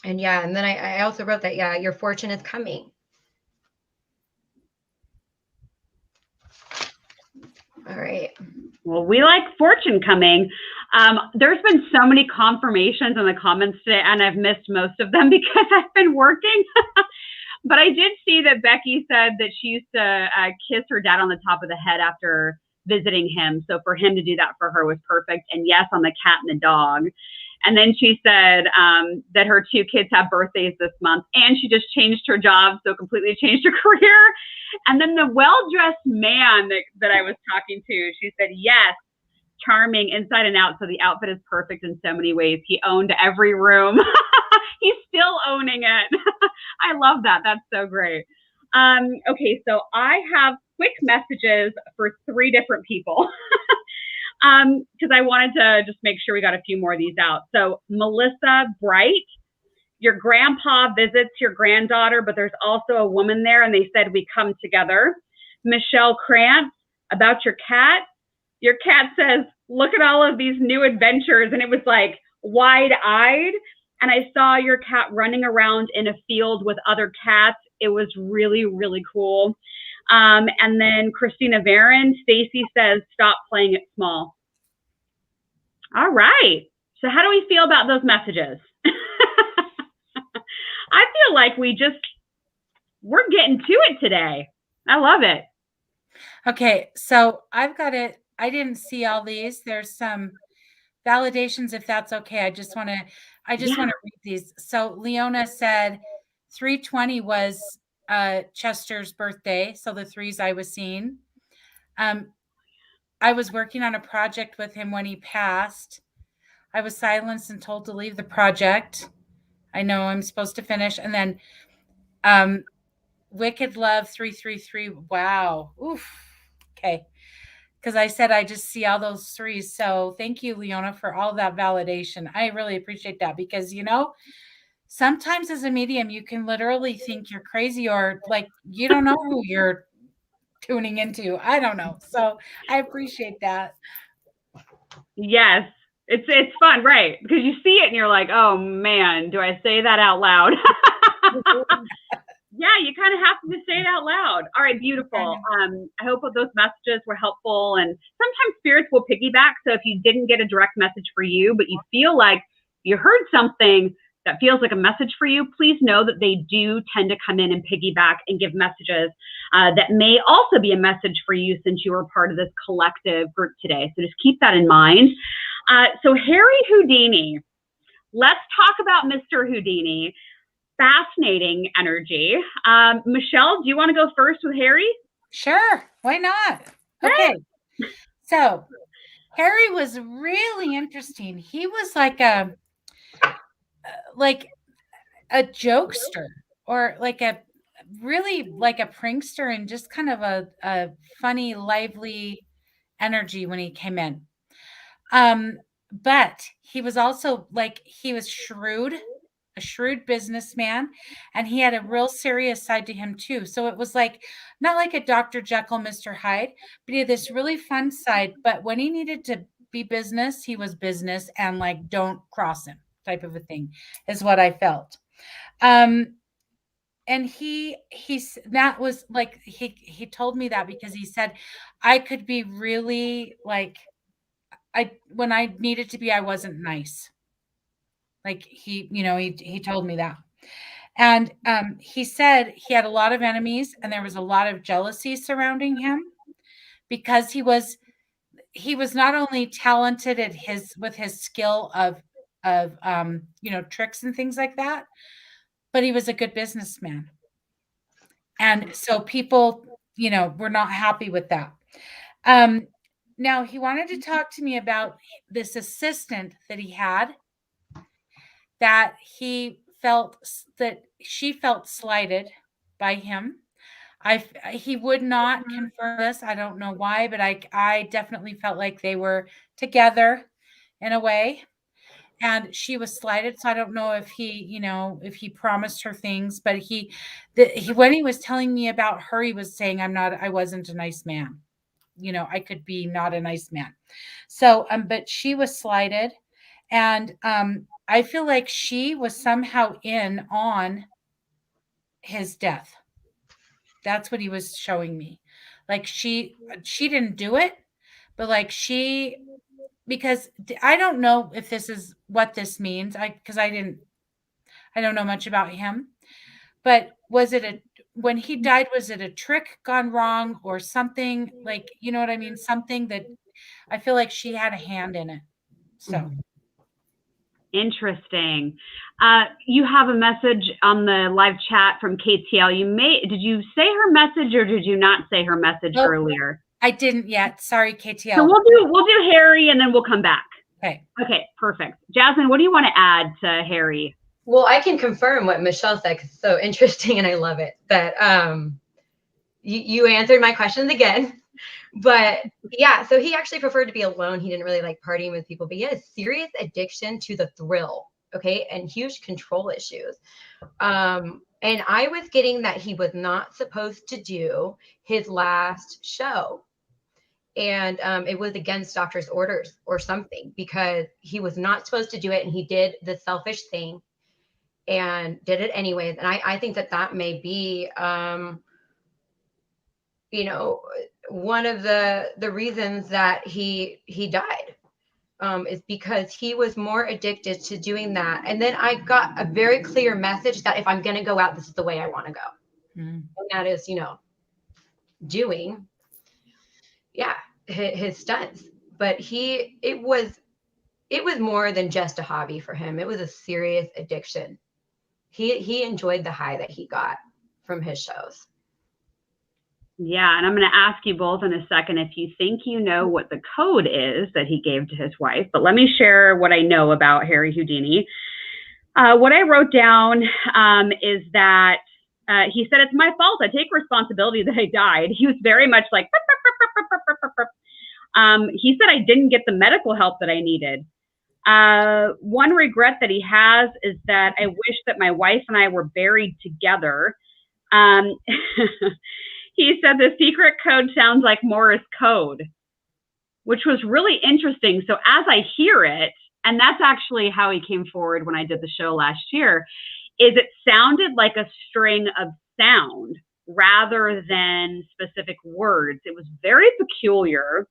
And yeah, and then I also wrote that, yeah, your fortune is coming. All right. Well, we like fortune coming. There's been so many confirmations in the comments today, and I've missed most of them because I've been working. But I did see that Becky said that she used to kiss her dad on the top of the head after visiting him. So for him to do that for her was perfect. And yes, on the cat and the dog. And then she said that her 2 kids have birthdays this month, and she just changed her job, so completely changed her career. And then the well-dressed man that I was talking to, she said, yes, charming inside and out. So the outfit is perfect in so many ways. He owned every room. He's still owning it. I love that. That's so great. Okay, so I have quick messages for 3 different people. Because I wanted to just make sure we got a few more of these out. So Melissa Bright, your grandpa visits your granddaughter, but there's also a woman there, and they said we come together. Michelle Krantz, about your cat. Your cat says, look at all of these new adventures. And it was like wide-eyed. And I saw your cat running around in a field with other cats. It was really, really cool. And then Christina Varon, Stacy says, stop playing it small. All right. So how do we feel about those messages? I feel like we're getting to it today. I love it. Okay. So I've got it. I didn't see all these. There's some validations, if that's okay. I just want to read these. So Leona said 320 was Chester's birthday. So the 3s I was seeing. I was working on a project with him when he passed. I was silenced and told to leave the project. I know I'm supposed to finish. And then Wicked Love 333. Wow. Oof. Okay. Because I said I just see all those threes. So thank you, Leona, for all that validation. I really appreciate that because, you know, sometimes as a medium, you can literally think you're crazy or like you don't know who you're tuning into. I don't know. So I appreciate that. Yes. It's fun, right? Because you see it and you're like, oh man, do I say that out loud? Yeah, you kind of have to just say it out loud. All right, beautiful. I hope those messages were helpful. And sometimes spirits will piggyback. So if you didn't get a direct message for you, but you feel like you heard something that feels like a message for you, please know that they do tend to come in and piggyback and give messages that may also be a message for you since you were part of this collective group today. So just keep that in mind. So Harry Houdini, let's talk about Mr. Houdini. Fascinating energy. Michelle, do you want to go first with Harry? Sure. Why not? Okay. So Harry was really interesting. He was like a jokester or like a really like a prankster and just kind of a funny, lively energy when he came in. But he was also like, he was shrewd, a shrewd businessman, and he had a real serious side to him too. So it was like, not like a Dr. Jekyll, Mr. Hyde, but he had this really fun side. But when he needed to be business, he was business and like, don't cross him type of a thing is what I felt. And he's that was like, he told me that because he said, I could be really like, when I needed to be, I wasn't nice. Like he told me that. And he said he had a lot of enemies and there was a lot of jealousy surrounding him because he was not only talented at with his skill of tricks and things like that, but he was a good businessman. And so people, were not happy with that. Now he wanted to talk to me about this assistant that he had, that she felt slighted by him. He would not confirm this. I don't know why, but I definitely felt like they were together in a way. And she was slighted. So I don't know if he promised her things, but when he was telling me about her, he was saying, I wasn't a nice man. I could be not a nice man. So, but she was slighted. And I feel like she was somehow in on his death. That's what he was showing me. Like she didn't do it, but like because I don't know if this is what this means. Because I don't know much about him, but when he died, was it a trick gone wrong or something? Like, you know what I mean? Something that I feel like she had a hand in it. So. Interesting. You have a message on the live chat from KTL. Did you say her message or did you not say her message earlier? I didn't yet. Sorry, KTL. So we'll do Harry and then we'll come back. Okay. Okay, perfect. Jasmine, what do you want to add to Harry? Well, I can confirm what Michelle said because it's so interesting and I love it. That you answered my questions again. But yeah, so he actually preferred to be alone. He didn't really like partying with people, but he had a serious addiction to the thrill, okay, and huge control issues. And I was getting that he was not supposed to do his last show. And it was against doctor's orders or something because he was not supposed to do it. And he did the selfish thing and did it anyways. And I think that may be, one of the reasons that he died is because he was more addicted to doing that. And then I got a very clear message that if I'm going to go out, this is the way I want to go. Mm-hmm. And that is, doing, his stunts. But it was more than just a hobby for him. It was a serious addiction. He enjoyed the high that he got from his shows. Yeah, and I'm going to ask you both in a second if you think you know what the code is that he gave to his wife. But let me share what I know about Harry Houdini. What I wrote down is that he said, it's my fault. I take responsibility that I died. He was very much like, he said, I didn't get the medical help that I needed. One regret that he has is that I wish that my wife and I were buried together. He said the secret code sounds like Morse code, which was really interesting. So as I hear it, and that's actually how he came forward when I did the show last year, is it sounded like a string of sound rather than specific words. It was very peculiar.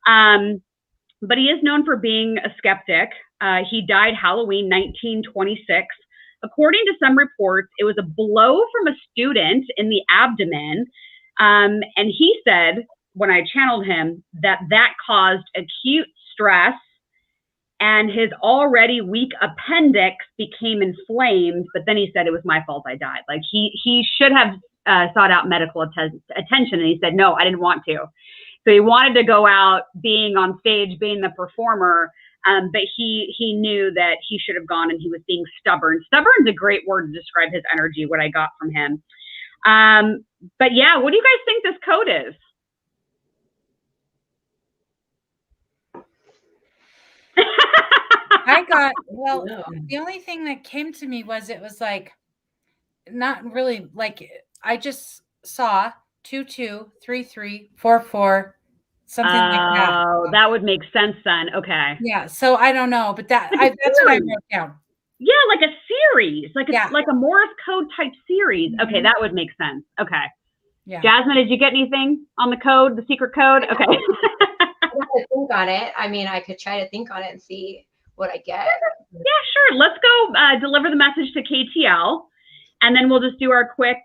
But he is known for being a skeptic. He died Halloween 1926. According to some reports, it was a blow from a student in the abdomen. And he said, when I channeled him, that caused acute stress and his already weak appendix became inflamed. But then he said, it was my fault I died. Like he should have sought out medical attention. And he said, no, I didn't want to. So he wanted to go out being on stage, being the performer. But he knew that he should have gone, and he was being stubborn. Stubborn is a great word to describe his energy, what I got from him. But yeah, what do you guys think this code is? I got, well, the only thing that came to me was it was like, not really, like, I just saw 223344, something like that. Oh, that would make sense then. Okay. Yeah. So I don't know, but that's what I wrote down. Yeah, like a series, like a Morse code type series. Mm-hmm. Okay, that would make sense. Okay. Yeah. Jasmine, did you get anything on the code, the secret code? Okay. I have to think on it. I mean, I could try to think on it and see what I get. Yeah, sure. Let's go deliver the message to KTL, and then we'll just do our quick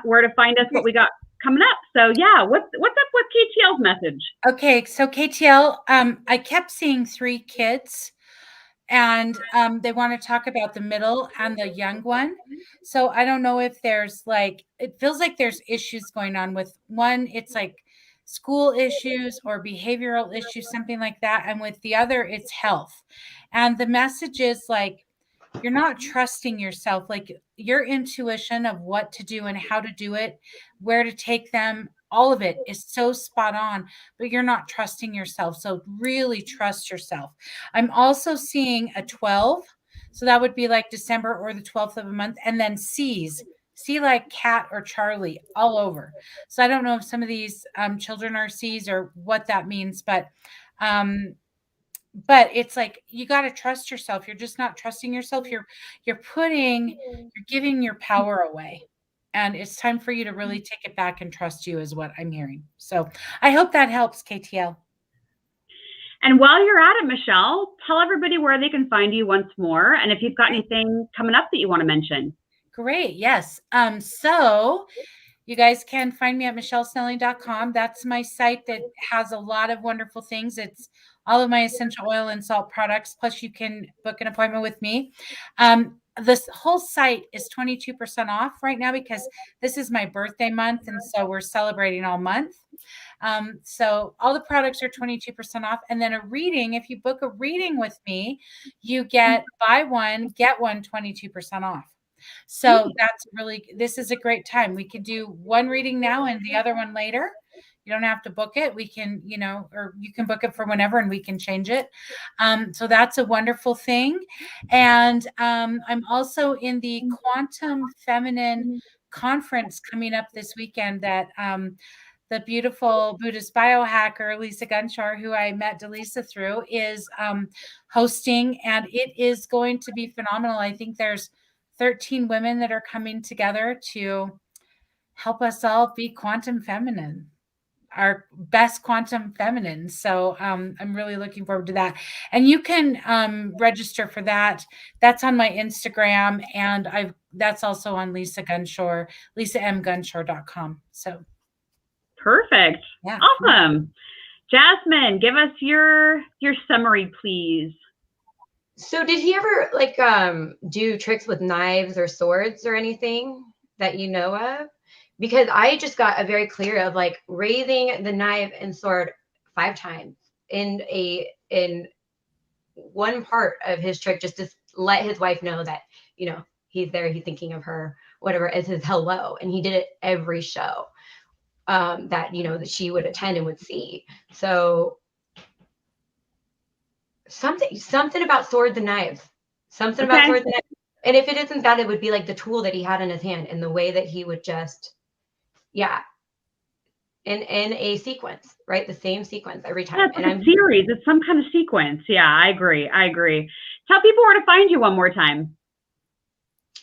where to find us, what we got coming up. So yeah, what's up with KTL's message? Okay, so KTL, I kept seeing 3 kids, and they want to talk about the middle and the young one. So I don't know if there's like, it feels like there's issues going on with one. It's like school issues or behavioral issues, something like that. And with the other, it's health. And the message is like, you're not trusting yourself, like your intuition of what to do and how to do it, where to take them, all of it is so spot on, but you're not trusting yourself. So really trust yourself. I'm also seeing a 12. So that would be like December or the 12th of a month. And then C's, C like cat or Charlie, all over. So I don't know if some of these children are C's or what that means, but it's like, you got to trust yourself. You're just not trusting yourself. You're giving your power away. And it's time for you to really take it back and trust you, is what I'm hearing. So I hope that helps, KTL. And while you're at it, Michelle, tell everybody where they can find you once more, and if you've got anything coming up that you want to mention. Great. Yes. So you guys can find me at michellesnelling.com. That's my site that has a lot of wonderful things. It's all of my essential oil and salt products. Plus, you can book an appointment with me. This whole site is 22% off right now because this is my birthday month. And so we're celebrating all month. So all the products are 22% off. And then a reading, if you book a reading with me, you get buy one, get one 22% off. So that's really, this is a great time. We could do one reading now and the other one later. You don't have to book it. We can, or you can book it for whenever and we can change it. So that's a wonderful thing. And I'm also in the Quantum Feminine Conference coming up this weekend that the beautiful Buddhist biohacker, Lisa Gunshar, who I met Dallisa through, is hosting. And it is going to be phenomenal. I think there's 13 women that are coming together to help us all be quantum feminine, our best quantum feminine. So I'm really looking forward to that. And you can register for that. That's on my Instagram. And that's also on Lisa Gunshar, lisamgunshar.com. So perfect. Yeah. Awesome. Jasmine, give us your summary, please. So did he ever do tricks with knives or swords or anything that you know of? because I just got a very clear of like raising the knife and sword 5 times in one part of his trick, just to let his wife know that, you know, he's there, he's thinking of her, whatever, as his hello. And he did it every show that, you know, that she would attend and would see. So something about swords and knives, something about swords and knives. And if it isn't that, it would be like the tool that he had in his hand and the way that he would just, yeah, in a sequence, right? The same sequence every time. Yeah, it's a series. It's some kind of sequence. Yeah, I agree. Tell people where to find you one more time.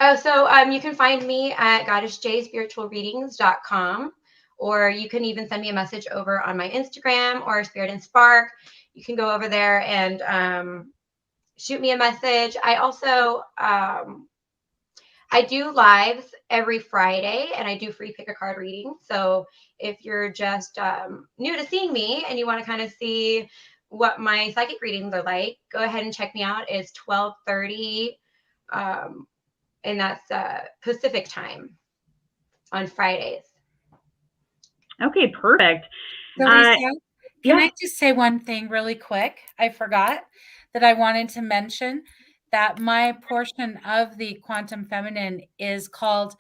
Oh, so you can find me at 𝗏𝗏𝗄𝐿𝑆piritualreadings.com, or you can even send me a message over on my Instagram or Spirit and Spark. You can go over there and shoot me a message. I also I do lives every Friday, and I do free pick a card readings. So if you're just new to seeing me and you want to kind of see what my psychic readings are like, go ahead and check me out. It's 12:30, and that's Pacific time on Fridays. Okay, perfect. Dallisa, can I just say one thing really quick? I forgot that I wanted to mention that my portion of the Quantum Feminine is called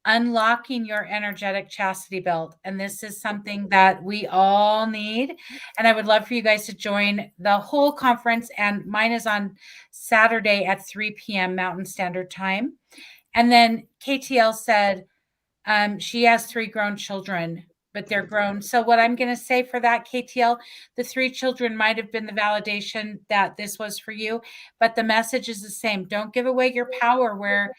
Unlocking Your Energetic Chastity Belt. And this is something that we all need. And I would love for you guys to join the whole conference. And mine is on Saturday at 3 p.m. Mountain Standard Time. And then KTL said she has 3 grown children, but they're grown. So what I'm going to say for that, KTL, the 3 children might have been the validation that this was for you, but the message is the same. Don't give away your power where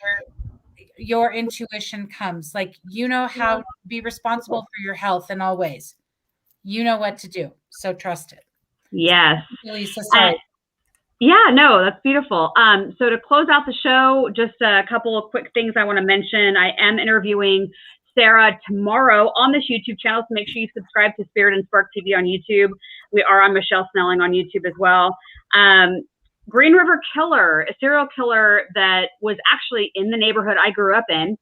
your intuition comes. Like, you know how to be responsible for your health in all ways. You know what to do. So trust it. Yes. Dallisa, sorry. Yeah, no, that's beautiful. So to close out the show, just a couple of quick things I want to mention. I am interviewing Sarah tomorrow on this YouTube channel, so make sure you subscribe to Spirit and Spark TV on YouTube. We are on Michelle Snelling on YouTube as well. Green River Killer, a serial killer that was actually in the neighborhood I grew up in.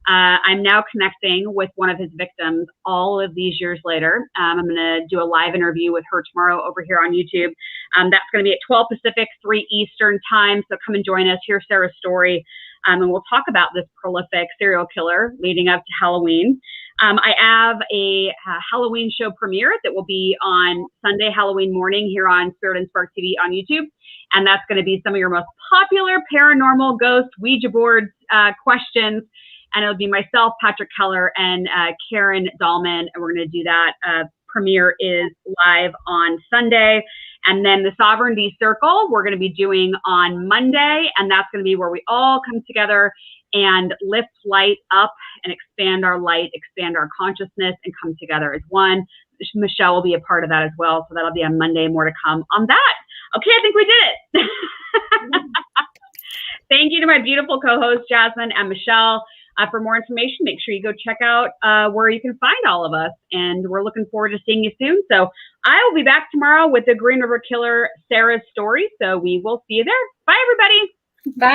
I'm now connecting with one of his victims all of these years later. I'm going to do a live interview with her tomorrow over here on YouTube. That's going to be at 12 Pacific, 3 Eastern time. So come and join us, hear Sarah's story, and we'll talk about this prolific serial killer leading up to Halloween. I have a Halloween show premiere that will be on Sunday, Halloween morning here on Spirit and Spark TV on YouTube. And that's going to be some of your most popular paranormal, ghost, Ouija boards questions. And it'll be myself, Patrick Keller, and Karen Dahlman. And we're going to do that. Premiere is live on Sunday. And then the Sovereignty Circle, we're going to be doing on Monday. And that's going to be where we all come together and lift light up and expand our light, expand our consciousness, and come together as one. Michelle will be a part of that as well. So that'll be on Monday. More to come on that. Okay, I think we did it. Thank you to my beautiful co-hosts, Jasmine and Michelle. For more information, make sure you go check out where you can find all of us. And we're looking forward to seeing you soon. So I will be back tomorrow with the Green River Killer, Sarah's story. So we will see you there. Bye, everybody. Bye.